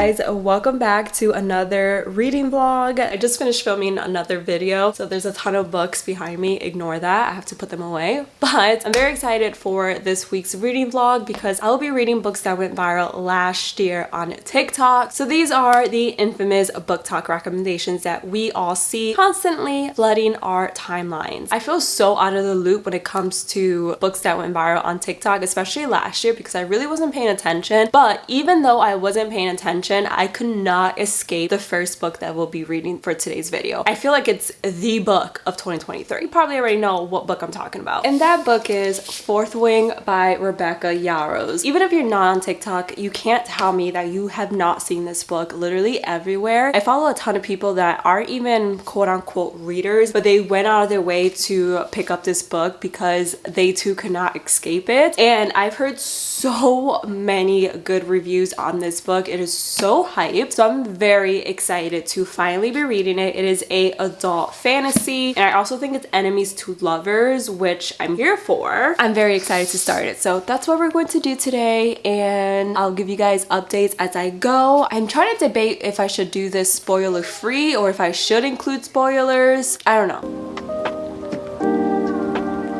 guys, welcome back to another reading vlog. I just finished filming another video, so there's a ton of books behind me. Ignore that, I have to put them away. But I'm very excited for this week's reading vlog because I will be reading books that went viral last year on TikTok. So these are the infamous BookTok recommendations that we all see constantly flooding our timelines. I feel so out of the loop when it comes to books that went viral on TikTok, especially last year, because I really wasn't paying attention. But even though I wasn't paying attention, I could not escape the first book that we'll be reading for today's video. I feel like it's the book of 2023. You probably already know what book I'm talking about. And that book is Fourth Wing by Rebecca Yarros. Even if you're not on TikTok, you can't tell me that you have not seen this book literally everywhere. I follow a ton of people that aren't even quote unquote readers, but they went out of their way to pick up this book because they too could not escape it. And I've heard so many good reviews on this book. It is so hyped, so I'm very excited to finally be reading it. It is a adult fantasy, and I also think it's enemies to lovers, which I'm here for. I'm very excited to start it, so that's what we're going to do today, and I'll give you guys updates as I go. I'm trying to debate if I should do this spoiler free or if I should include spoilers. I don't know.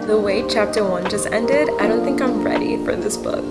The way chapter 1 just ended, I don't think I'm ready for this book.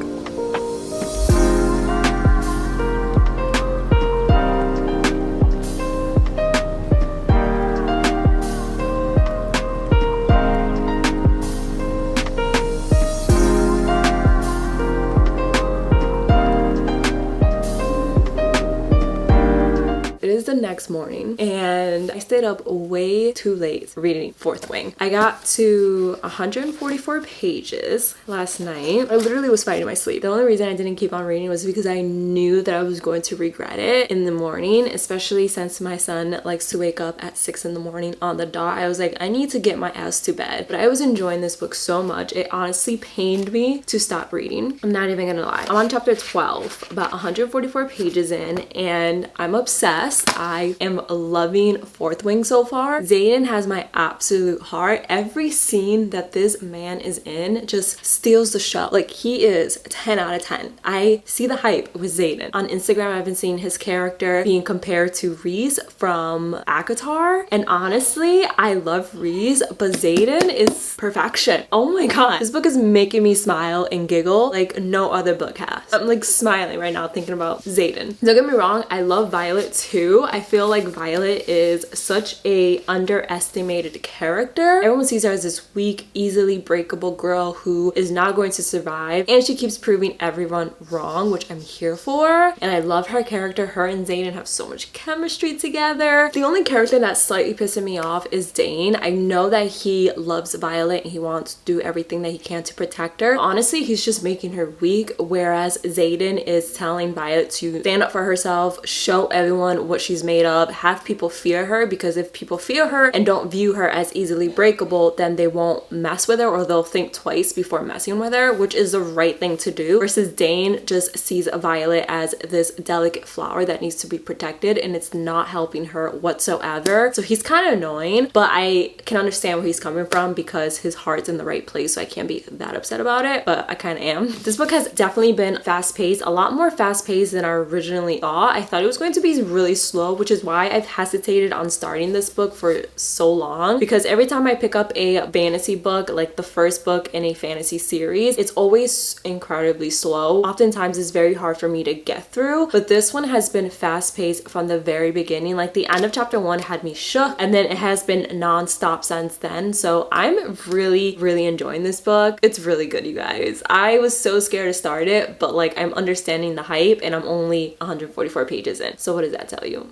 The next morning and I stayed up way too late reading Fourth Wing. I got to 144 pages last night. I literally was fighting my sleep. The only reason I didn't keep on reading was because I knew that I was going to regret it in the morning, especially since my son likes to wake up at 6 in the morning on the dot. I was like, I need to get my ass to bed. But I was enjoying this book so much, it honestly pained me to stop reading. I'm not even gonna lie. I'm on chapter 12, about 144 pages in, and I'm obsessed. I am loving Fourth Wing so far. Xaden has my absolute heart. Every scene that this man is in just steals the show. Like, he is 10 out of 10. I see the hype with Xaden. On Instagram, I've been seeing his character being compared to Reese from Akatar. And honestly, I love Reese, but Xaden is perfection. Oh my god. This book is making me smile and giggle like no other book has. I'm like smiling right now thinking about Xaden. Don't get me wrong, I love Violet too. I feel like Violet is such a underestimated character. Everyone sees her as this weak, easily breakable girl who is not going to survive, and she keeps proving everyone wrong, which I'm here for. And I love her character. Her and Xaden have so much chemistry together. The only character that's slightly pissing me off is Dane. I know that he loves Violet and he wants to do everything that he can to protect her. Honestly, he's just making her weak, whereas Xaden is telling Violet to stand up for herself, show everyone what she's made of, have people fear her, because if people fear her and don't view her as easily breakable, then they won't mess with her, or they'll think twice before messing with her, which is the right thing to do. Versus Dane just sees Violet as this delicate flower that needs to be protected, and it's not helping her whatsoever. So he's kind of annoying, but I can understand where he's coming from because his heart's in the right place, so I can't be that upset about it, but I kind of am. This book has definitely been fast-paced, a lot more fast-paced than I originally thought. I thought it was going to be really slow, which is why I've hesitated on starting this book for so long, because every time I pick up a fantasy book, like the first book in a fantasy series, it's always incredibly slow. Oftentimes it's very hard for me to get through, but this one has been fast-paced from the very beginning. Like, the end of chapter 1 had me shook, and then it has been non-stop since then. So I'm really enjoying this book. It's really good, you guys. I was so scared to start it, but like, I'm understanding the hype, and I'm only 144 pages in. So what does that tell you?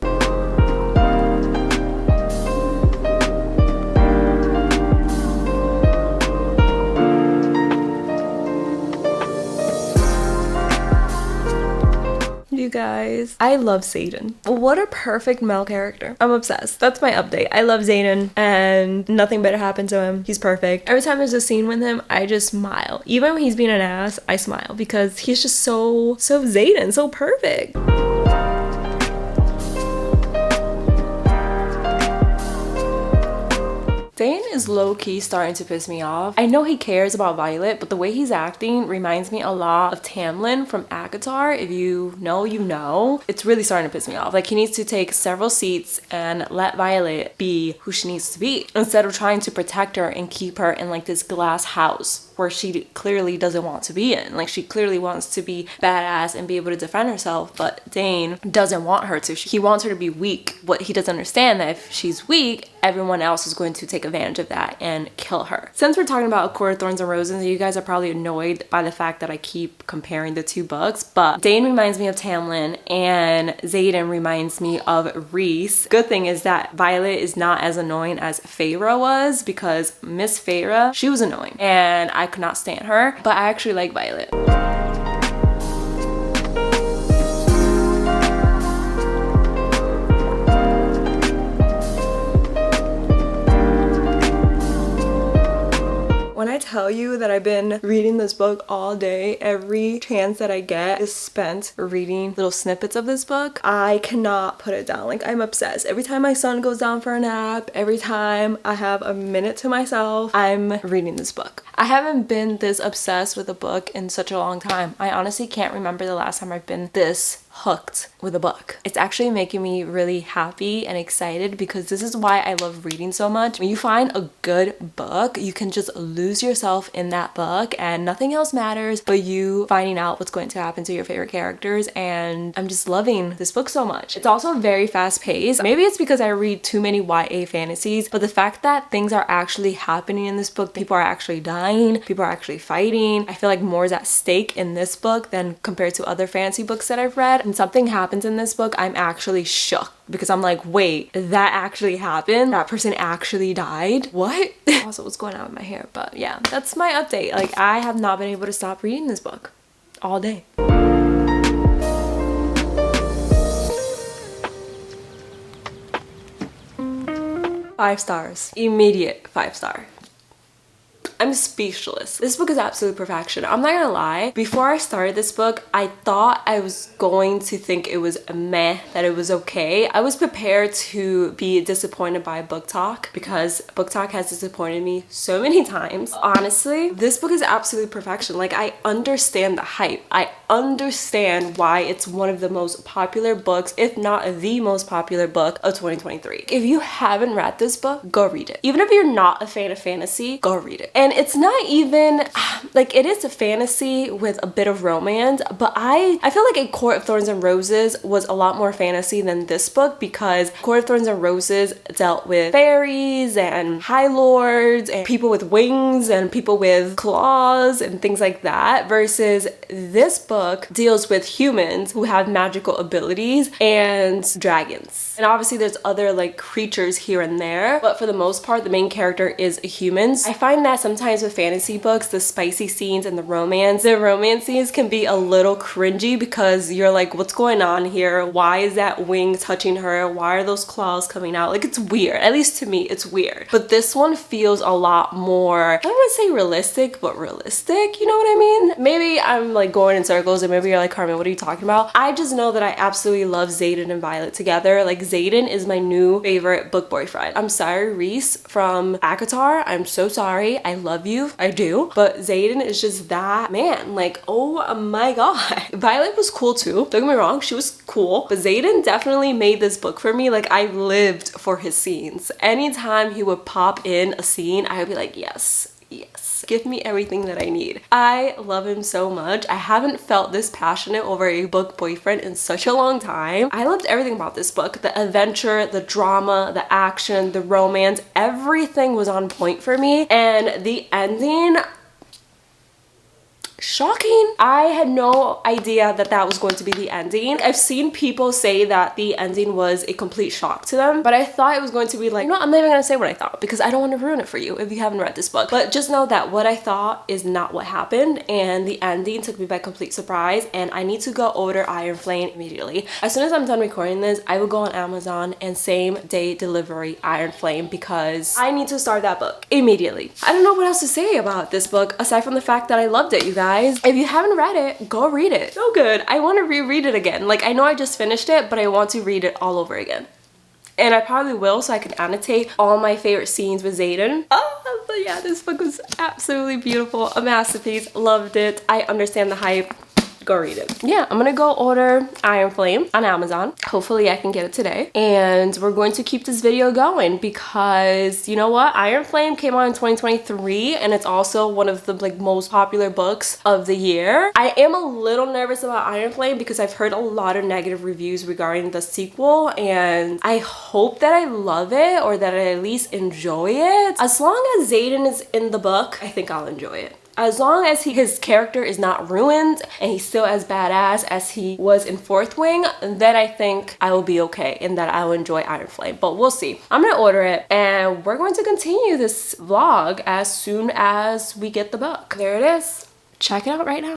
You guys, I love Xaden. What a perfect male character. I'm obsessed. That's my update. I love Xaden and nothing better happened to him. He's perfect. Every time there's a scene with him, I just smile. Even when he's being an ass, I smile because he's just so Xaden, so perfect. Dane is low-key starting to piss me off. I know he cares about Violet, but the way he's acting reminds me a lot of Tamlin from Akatar. If you know, you know. It's really starting to piss me off. Like, he needs to take several seats and let Violet be who she needs to be, instead of trying to protect her and keep her in like this glass house where she clearly doesn't want to be in. Like, she clearly wants to be badass and be able to defend herself, but Dane doesn't want her to. He wants her to be weak. What he doesn't understand, that if she's weak, everyone else is going to take advantage of that and kill her. Since we're talking about A Court of Thorns and Roses, you guys are probably annoyed by the fact that I keep comparing the two books, but Dane reminds me of Tamlin and Xaden reminds me of Rhys. Good thing is that Violet is not as annoying as Feyre was, because Miss Feyre, she was annoying and I could not stand her, but I actually like Violet. When I tell you that I've been reading this book all day, every chance that I get is spent reading little snippets of this book. I cannot put it down. Like, I'm obsessed. Every time my son goes down for a nap, every time I have a minute to myself, I'm reading this book. I haven't been this obsessed with a book in such a long time. I honestly can't remember the last time I've been this hooked with a book. It's actually making me really happy and excited, because this is why I love reading so much. When you find a good book, you can just lose yourself in that book and nothing else matters but you finding out what's going to happen to your favorite characters, and I'm just loving this book so much. It's also very fast paced. Maybe it's because I read too many YA fantasies, but the fact that things are actually happening in this book, people are actually dying, people are actually fighting, I feel like more is at stake in this book than compared to other fantasy books that I've read. And something happens in this book, I'm actually shook, because I'm like, wait, that actually happened? That person actually died? What? Also, what's going on with my hair? But yeah, that's my update. Like, I have not been able to stop reading this book all day. Five stars. Immediate 5-star. I'm speechless. This book is absolute perfection. I'm not gonna lie, before I started this book, I thought I was going to think it was meh, that it was okay. I was prepared to be disappointed by BookTok, because BookTok has disappointed me so many times. Honestly, this book is absolute perfection. Like, I understand the hype. I understand why it's one of the most popular books, if not the most popular book of 2023. If you haven't read this book, go read it. Even if you're not a fan of fantasy, go read it. And it's not even, like, it is a fantasy with a bit of romance, but I feel like A Court of Thorns and Roses was a lot more fantasy than this book, because Court of Thorns and Roses dealt with fairies and high lords and people with wings and people with claws and things like that, versus this book deals with humans who have magical abilities and dragons. And obviously there's other like creatures here and there, but for the most part the main character is humans. I find that sometimes with fantasy books, the spicy scenes and the romance scenes can be a little cringy, because you're like, what's going on here? Why is that wing touching her? Why are those claws coming out? Like, it's weird. At least to me, it's weird. But this one feels a lot more, I don't want to say realistic, but realistic, you know what I mean? Maybe I'm like going in circles and maybe you're like, Carmen, what are you talking about? I just know that I absolutely love Xaden and Violet together. Like, Xaden is my new favorite book boyfriend. I'm sorry, Rhys from Akatar. I'm so sorry. I love you. I do. But Xaden is just that man. Like, oh my god. Violet was cool too. Don't get me wrong. She was cool. But Xaden definitely made this book for me. Like, I lived for his scenes. Anytime he would pop in a scene, I would be like, yes. Yes, give me everything that I need. I love him so much. I haven't felt this passionate over a book boyfriend in such a long time. I loved everything about this book. The adventure, the drama, the action, the romance, everything was on point for me. And the ending, shocking. I had no idea that that was going to be the ending. I've seen people say that the ending was a complete shock to them, but I thought it was going to be like, no, I'm not even gonna say what I thought, because I don't want to ruin it for you if you haven't read this book. But just know that what I thought is not what happened, and the ending took me by complete surprise, and I need to go order Iron Flame immediately. As soon as I'm done recording this, I will go on Amazon and same day delivery Iron Flame, because I need to start that book immediately. I don't know what else to say about this book aside from the fact that I loved it, you guys. If you haven't read it, go read it. So good. I want to reread it again. Like, I know I just finished it, but I want to read it all over again. and I probably will so I can annotate all my favorite scenes with Xaden. Oh, but yeah, this book was absolutely beautiful, a masterpiece, loved it. I understand the hype. Go read it. Yeah, I'm gonna go order Iron Flame on Amazon. Hopefully I can get it today. And we're going to keep this video going because you know what? Iron Flame came out in 2023 and it's also one of the most popular books of the year. I am a little nervous about Iron Flame because I've heard a lot of negative reviews regarding the sequel, and I hope that I love it or that I at least enjoy it. As long as Xaden is in the book, I think I'll enjoy it. As long as his character is not ruined and he's still as badass as he was in Fourth Wing, then I think I will be okay and that I will enjoy Iron Flame. But we'll see. I'm gonna order it and we're going to continue this vlog as soon as we get the book. There it is. Check it out right now.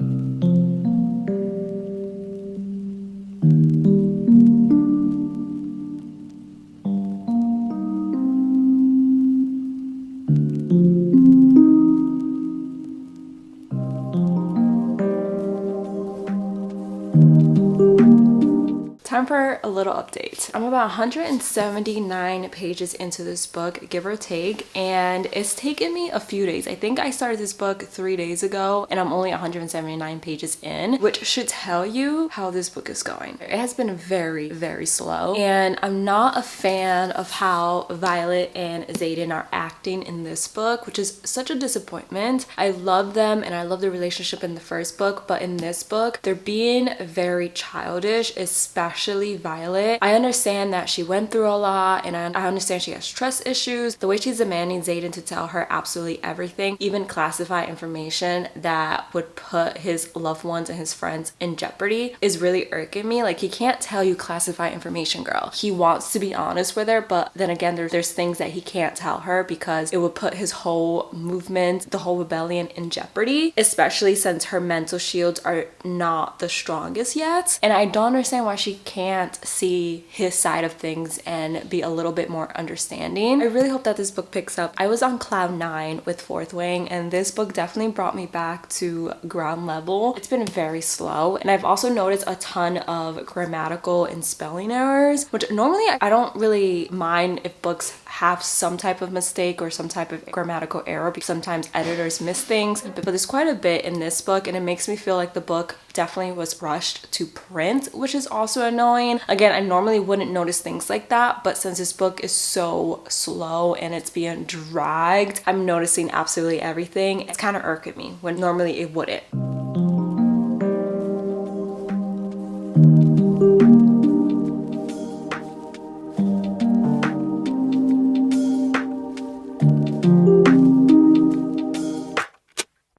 Time for a little update. I'm about 179 pages into this book, give or take, and it's taken me a few days. I think I started this book 3 days ago and I'm only 179 pages in, which should tell you how this book is going. It has been very, very slow, and I'm not a fan of how Violet and Xaden are acting in this book, which is such a disappointment. I love them and I love the relationship in the first book, but in this book, they're being very childish, especially Violet. I understand that she went through a lot and I understand she has trust issues. The way she's demanding Xaden to tell her absolutely everything, even classified information that would put his loved ones and his friends in jeopardy, is really irking me. Like, he can't tell you classified information, girl. He wants to be honest with her, but then again, there's things that he can't tell her because it would put his whole movement, the whole rebellion, in jeopardy, especially since her mental shields are not the strongest yet. And I don't understand why she can't see his side of things and be a little bit more understanding. I really hope that this book picks up. I was on cloud 9 with Fourth Wing and this book definitely brought me back to ground level. It's been very slow, and I've also noticed a ton of grammatical and spelling errors, which normally I don't really mind if books have some type of mistake or some type of grammatical error because sometimes editors miss things, but there's quite a bit in this book and it makes me feel like the book definitely was rushed to print, which is also annoying. Again, I normally wouldn't notice things like that, but since this book is so slow and it's being dragged, I'm noticing absolutely everything. It's kind of irking me when normally it wouldn't.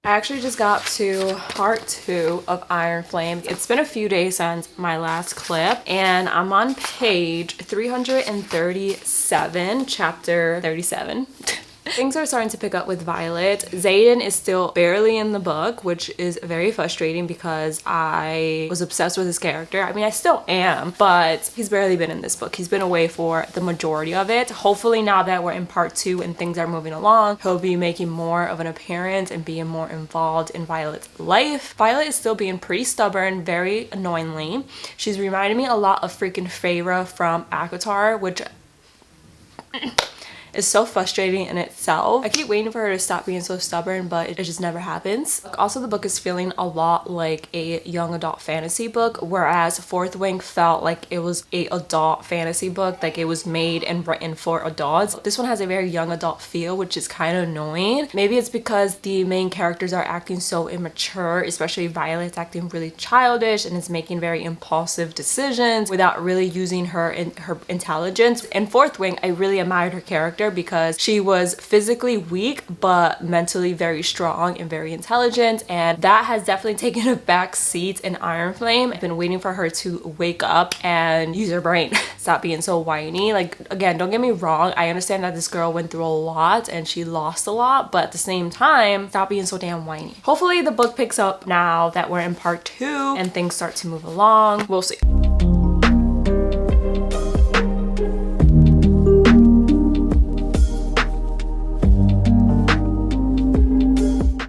I actually just got to part 2 of Iron Flame. It's been a few days since my last clip and I'm on page 337, chapter 37. Things are starting to pick up with Violet. Xaden is still barely in the book, which is very frustrating because I was obsessed with his character. I mean, I still am, but he's barely been in this book. He's been away for the majority of it. Hopefully now that we're in part 2 and things are moving along, he'll be making more of an appearance and being more involved in Violet's life. Violet is still being pretty stubborn, very annoyingly. She's reminding me a lot of freaking Feyre from ACOTAR, which is so frustrating in itself. I keep waiting for her to stop being so stubborn, but it just never happens. Also, the book is feeling a lot like a young adult fantasy book, whereas Fourth Wing felt like it was a adult fantasy book, like it was made and written for adults. This one has a very young adult feel, which is kind of annoying. Maybe it's because the main characters are acting so immature, especially Violet's acting really childish and is making very impulsive decisions without really using her intelligence. In Fourth Wing, I really admired her character because she was physically weak but mentally very strong and very intelligent, and that has definitely taken a back seat in Iron Flame. I've been waiting for her to wake up and use her brain. Stop being so whiny. Like, again, don't get me wrong, I understand that this girl went through a lot and she lost a lot, but at the same time, stop being so damn whiny. Hopefully the book picks up now that we're in part 2 and things start to move along. We'll see.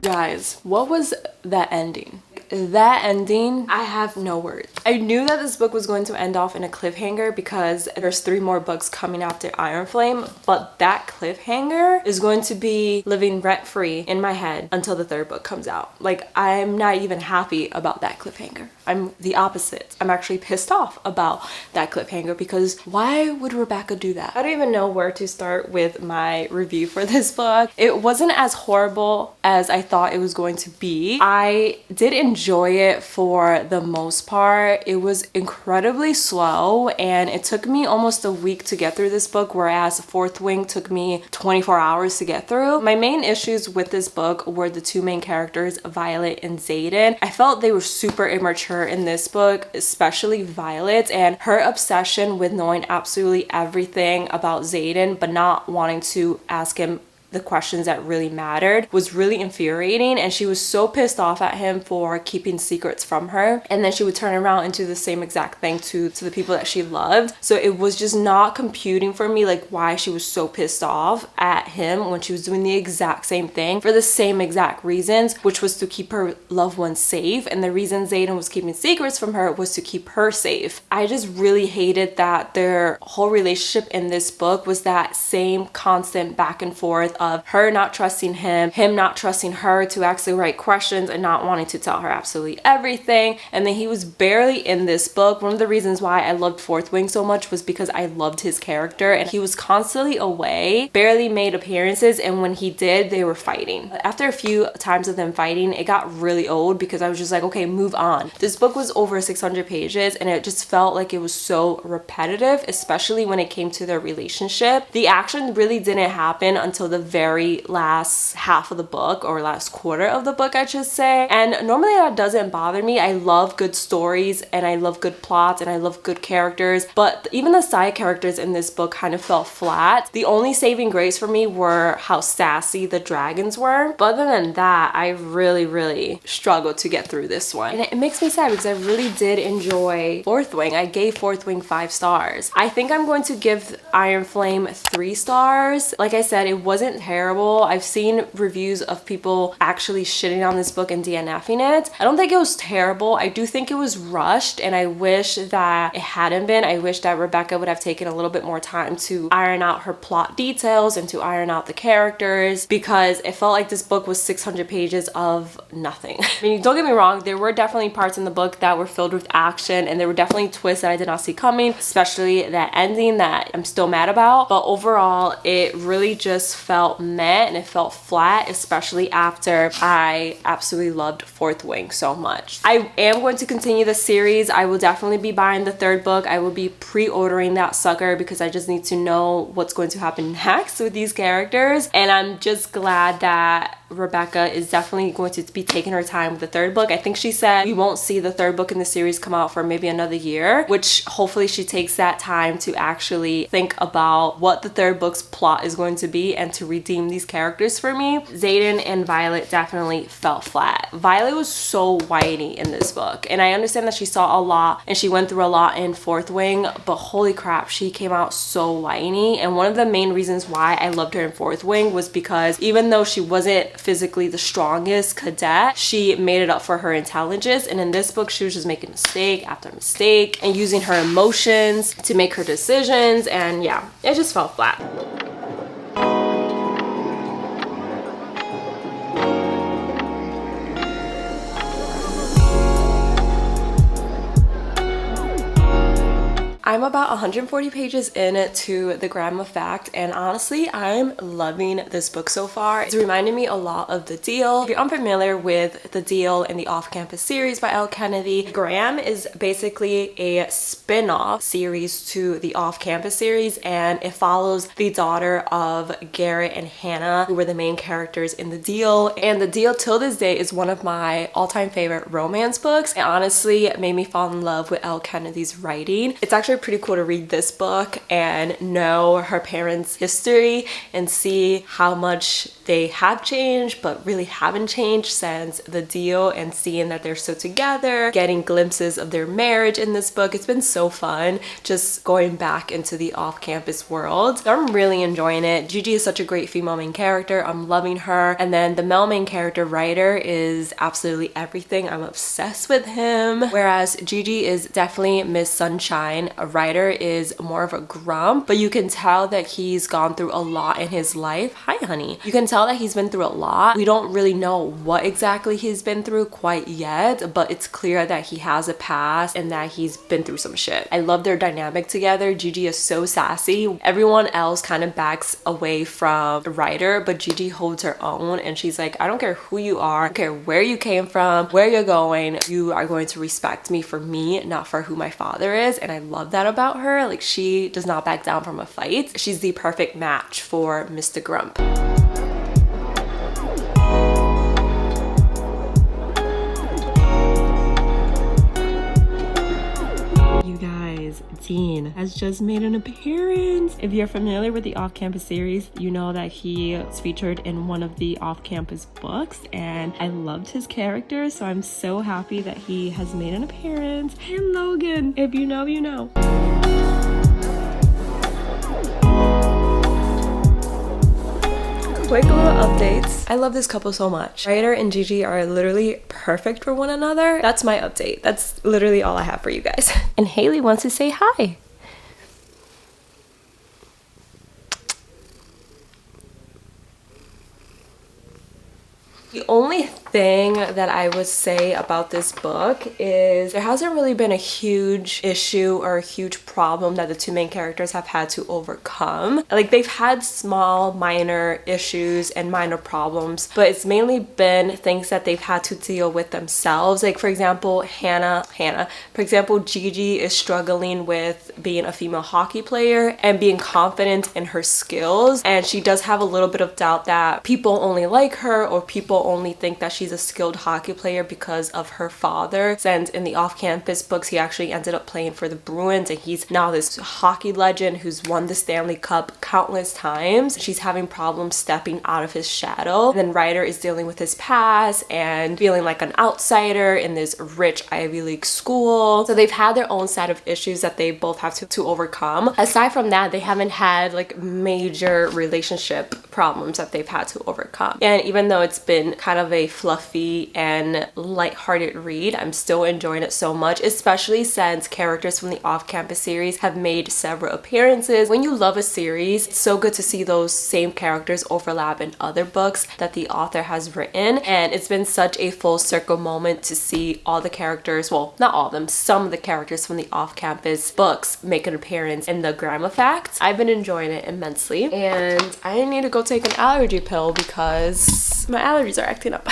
Guys, what was that ending? Like that ending, I have no words. I knew that this book was going to end off in a cliffhanger because there's 3 more books coming after Iron Flame, but that cliffhanger is going to be living rent-free in my head until the 3rd book comes out. Like, I'm not even happy about that cliffhanger. I'm the opposite. I'm actually pissed off about that cliffhanger because why would Rebecca do that? I don't even know where to start with my review for this book. It wasn't as horrible as I thought it was going to be. I did enjoy it for the most part. It was incredibly slow and it took me almost a week to get through this book, whereas Fourth Wing took me 24 hours to get through. My main issues with this book were the 2 main characters, Violet and Xaden. I felt they were super immature in this book, especially Violet, and her obsession with knowing absolutely everything about Xaden but not wanting to ask him the questions that really mattered was really infuriating, and she was so pissed off at him for keeping secrets from her, and then she would turn around and do the same exact thing to the people that she loved. So it was just not computing for me like why she was so pissed off at him when she was doing the exact same thing for the same exact reasons, which was to keep her loved ones safe, and the reason Xaden was keeping secrets from her was to keep her safe. I just really hated that their whole relationship in this book was that same constant back and forth of her not trusting him not trusting her to ask the right questions, and not wanting to tell her absolutely everything. And then he was barely in this book. One of the reasons why I loved Fourth Wing so much was because I loved his character, and he was constantly away, barely made appearances, and when he did, they were fighting. After a few times of them fighting, it got really old because I was just like, okay, move on. This book was over 600 pages and it just felt like it was so repetitive, especially when it came to their relationship. The action really didn't happen until the very last half of the book, or last quarter of the book I should say, and normally that doesn't bother me. I love good stories and I love good plots and I love good characters, but even the side characters in this book kind of felt flat. The only saving grace for me were how sassy the dragons were, but other than that, I really struggled to get through this one, and it makes me sad because I really did enjoy Fourth Wing. I gave Fourth Wing 5 stars. I think I'm going to give Iron Flame 3 stars. Like I said, it wasn't terrible. I've seen reviews of people actually shitting on this book and DNFing it. I don't think it was terrible. I do think it was rushed, and I wish that it hadn't been. I wish that Rebecca would have taken a little bit more time to iron out her plot details and to iron out the characters, because it felt like this book was 600 pages of nothing. I mean, don't get me wrong, there were definitely parts in the book that were filled with action, and there were definitely twists that I did not see coming, especially that ending that I'm still mad about. But overall, it really just felt meh, and it felt flat, especially after I absolutely loved Fourth Wing so much. I am going to continue the series. I will definitely be buying the 3rd book. I will be pre-ordering that sucker because I just need to know what's going to happen next with these characters, and I'm just glad that Rebecca is definitely going to be taking her time with the 3rd book. I think she said we won't see the 3rd book in the series come out for maybe another year, which hopefully she takes that time to actually think about what the 3rd book's plot is going to be and to redeem these characters for me. Xaden and Violet definitely felt flat. Violet was so whiny in this book, and I understand that she saw a lot and she went through a lot in Fourth Wing, but holy crap, she came out so whiny. And one of the main reasons why I loved her in Fourth Wing was because even though she wasn't physically the strongest cadet, she made it up for her intelligence, and in this book she was just making mistake after mistake and using her emotions to make her decisions, and yeah, it just felt flat. I'm about 140 pages into the Gram of Fact, and honestly, I'm loving this book so far. It's reminding me a lot of The Deal. If you're unfamiliar with The Deal and the Off-Campus series by Elle Kennedy, Gram is basically a spin-off series to the Off-Campus series, and it follows the daughter of Garrett and Hannah, who were the main characters in The Deal. And The Deal till this day is one of my all-time favorite romance books. It honestly made me fall in love with Elle Kennedy's writing. It's actually actually pretty cool to read this book and know her parents' history and see how much they have changed but really haven't changed since the deal, and seeing that they're still together, getting glimpses of their marriage in this book. It's been so fun just going back into the off-campus world. So I'm really enjoying it. Gigi is such a great female main character. I'm loving her. And then the male main character, Ryder, is absolutely everything. I'm obsessed with him. Whereas Gigi is definitely Miss Sunshine, Ryder is more of a grump, but you can tell that he's gone through a lot in his life. Hi, honey. You can tell that he's been through a lot. We don't really know what exactly he's been through quite yet, but it's clear that he has a past and that he's been through some shit. I love their dynamic together. Gigi is so sassy. Everyone else kind of backs away from Ryder, but Gigi holds her own, and she's like, I don't care who you are, I don't care where you came from, where you're going, you are going to respect me for me, not for who my father is. And I love that about her. Like, she does not back down from a fight. She's the perfect match for Mr. Grump. Dean has just made an appearance. If you're familiar with the off-campus series, you know that he is featured in one of the off-campus books, and I loved his character, so I'm so happy that he has made an appearance. And Logan, if you know, you know. Quick little updates. I love this couple so much. Ryder and Gigi are literally perfect for one another. That's my update. That's literally all I have for you guys. And Haley wants to say hi. The only thing that I would say about this book is there hasn't really been a huge issue or a huge problem that the two main characters have had to overcome. Like, they've had small, minor issues and minor problems, but it's mainly been things that they've had to deal with themselves. Like, for example, Gigi is struggling with being a female hockey player and being confident in her skills, and she does have a little bit of doubt that people only like her, or people only think that she's a skilled hockey player because of her father, since in the off-campus books he actually ended up playing for the Bruins, and he's now this hockey legend who's won the Stanley Cup countless times. She's having problems stepping out of his shadow. And then Ryder is dealing with his past and feeling like an outsider in this rich Ivy League school. So they've had their own set of issues that they both have to overcome. Aside from that, they haven't had like major relationship problems that they've had to overcome. And even though it's been kind of a fluffy and lighthearted read, I'm still enjoying it so much, especially since characters from the off-campus series have made several appearances. When you love a series, it's so good to see those same characters overlap in other books that the author has written, and it's been such a full circle moment to see all the characters, well, not all of them, some of the characters from the off-campus books make an appearance in the Grandma Facts. I've been enjoying it immensely, and I need to go take an allergy pill because my allergies are acting up.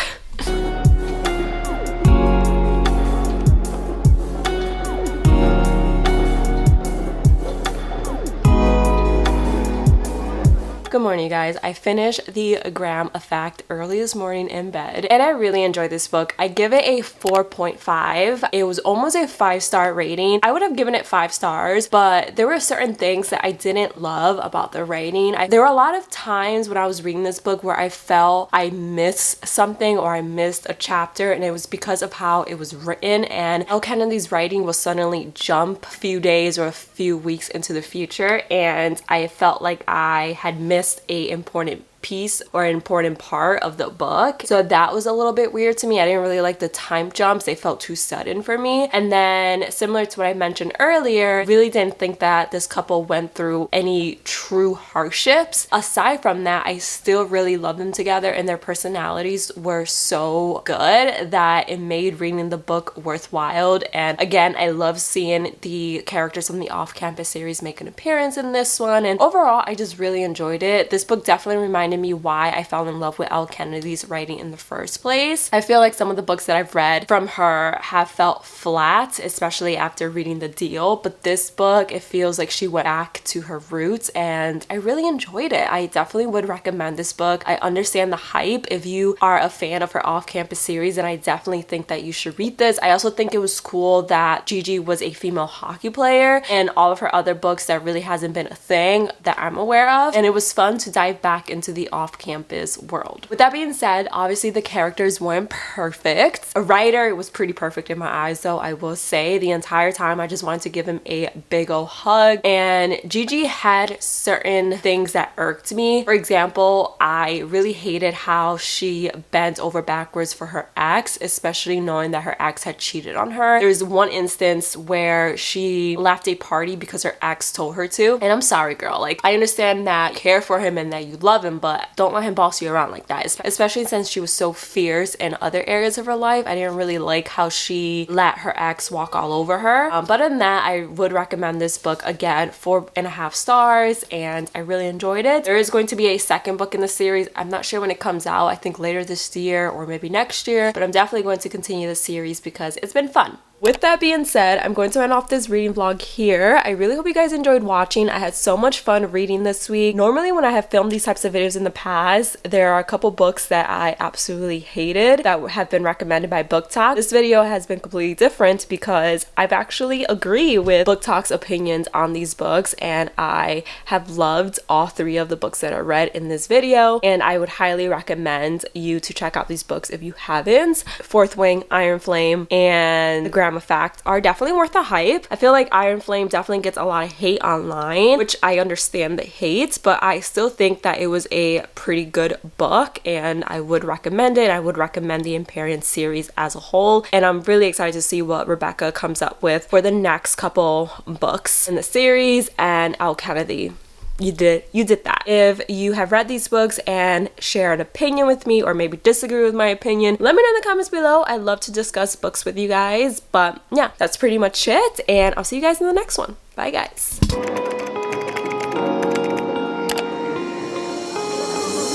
Good morning, you guys. I finished the Gram Effect early this morning in bed, and I really enjoyed this book. I give it a 4.5. It was almost a 5-star rating. I would have given it 5 stars, but there were certain things that I didn't love about the writing. There were a lot of times when I was reading this book where I felt I missed something or I missed a chapter, and it was because of how it was written and how Kennedy's writing will suddenly jump a few days or a few weeks into the future, and I felt like I had missed a important piece or an important part of the book. So that was a little bit weird to me. I didn't really like the time jumps. They felt too sudden for me. And then similar to what I mentioned earlier, really didn't think that this couple went through any true hardships. Aside from that, I still really love them together, and their personalities were so good that it made reading the book worthwhile. And again, I love seeing the characters from the off-campus series make an appearance in this one. And overall, I just really enjoyed it. This book definitely reminded reminded me why I fell in love with Elle Kennedy's writing in the first place. I feel like some of the books that I've read from her have felt flat, especially after reading The Deal, but this book, it feels like she went back to her roots and I really enjoyed it. I definitely would recommend this book. I understand the hype. If you are a fan of her off-campus series, then I definitely think that you should read this. I also think it was cool that Gigi was a female hockey player and all of her other books that really hasn't been a thing that I'm aware of, and it was fun to dive back into the off-campus world. With that being said, obviously the characters weren't perfect. A writer was pretty perfect in my eyes though, I will say. The entire time I just wanted to give him a big ol' hug, and Gigi had certain things that irked me. For example, I really hated how she bent over backwards for her ex, especially knowing that her ex had cheated on her. There was one instance where she left a party because her ex told her to, and I'm sorry girl, like I understand that you care for him and that you love him, but don't let him boss you around like that, especially since she was so fierce in other areas of her life. I didn't really like how she let her ex walk all over her. But other than that, I would recommend this book. Again, 4.5 stars, and I really enjoyed it. There is going to be a second book in the series. I'm not sure when it comes out. I think later this year or maybe next year, but I'm definitely going to continue the series because it's been fun. With that being said, I'm going to end off this reading vlog here. I really hope you guys enjoyed watching. I had so much fun reading this week. Normally when I have filmed these types of videos in the past, there are a couple books that I absolutely hated that have been recommended by BookTok. This video has been completely different because I've actually agreed with BookTok's opinions on these books, and I have loved all 3 of the books that are read in this video, and I would highly recommend you to check out these books if you haven't. Fourth Wing, Iron Flame, and The Grandma Fact are definitely worth the hype. I feel like Iron Flame definitely gets a lot of hate online, which I understand the hate, but I still think that it was a pretty good book and I would recommend it. I would recommend the Empyrean series as a whole, and I'm really excited to see what Rebecca comes up with for the next couple books in the series. And Elle Kennedy, you did that. If you have read these books and share an opinion with me or maybe disagree with my opinion, let me know in the comments below. I love to discuss books with you guys. But yeah, that's pretty much it, and I'll see you guys in the next one. Bye guys.